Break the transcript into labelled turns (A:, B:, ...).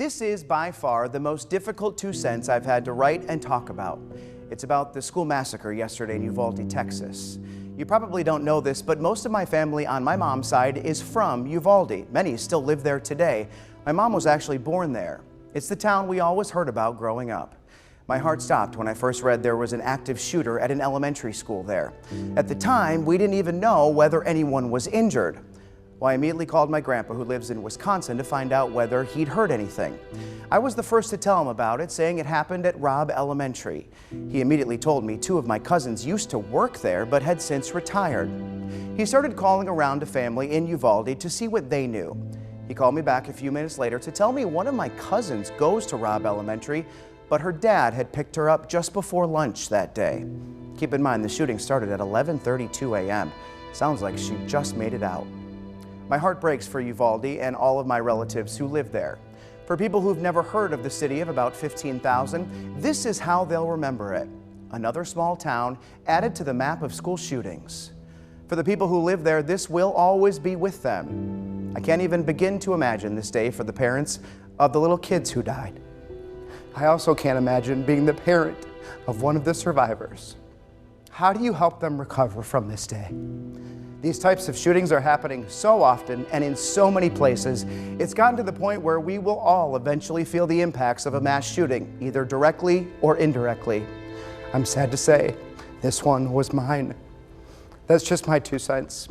A: This is by far the most difficult 2 cents I've had to write and talk about. It's about the school massacre yesterday in Uvalde, Texas. You probably don't know this, but most of my family on my mom's side is from Uvalde. Many still live there today. My mom was actually born there. It's the town we always heard about growing up. My heart stopped when I first read there was an active shooter at an elementary school there. At the time, we didn't even know whether anyone was injured. Well, I immediately called my grandpa, who lives in Wisconsin, to find out whether he'd heard anything. I was the first to tell him about it, saying it happened at Robb Elementary. He immediately told me 2 of my cousins used to work there but had since retired. He started calling around to family in Uvalde to see what they knew. He called me back a few minutes later to tell me one of my cousins goes to Robb Elementary, but her dad had picked her up just before lunch that day. Keep in mind, the shooting started at 11:32 a.m. Sounds like she just made it out. My heart breaks for Uvalde and all of my relatives who live there. For people who've never heard of the city of about 15,000, this is how they'll remember it. Another small town added to the map of school shootings. For the people who live there, this will always be with them. I can't even begin to imagine this day for the parents of the little kids who died. I also can't imagine being the parent of one of the survivors. How do you help them recover from this day? These types of shootings are happening so often and in so many places, it's gotten to the point where we will all eventually feel the impacts of a mass shooting, either directly or indirectly. I'm sad to say, this one was mine. That's just my 2 cents.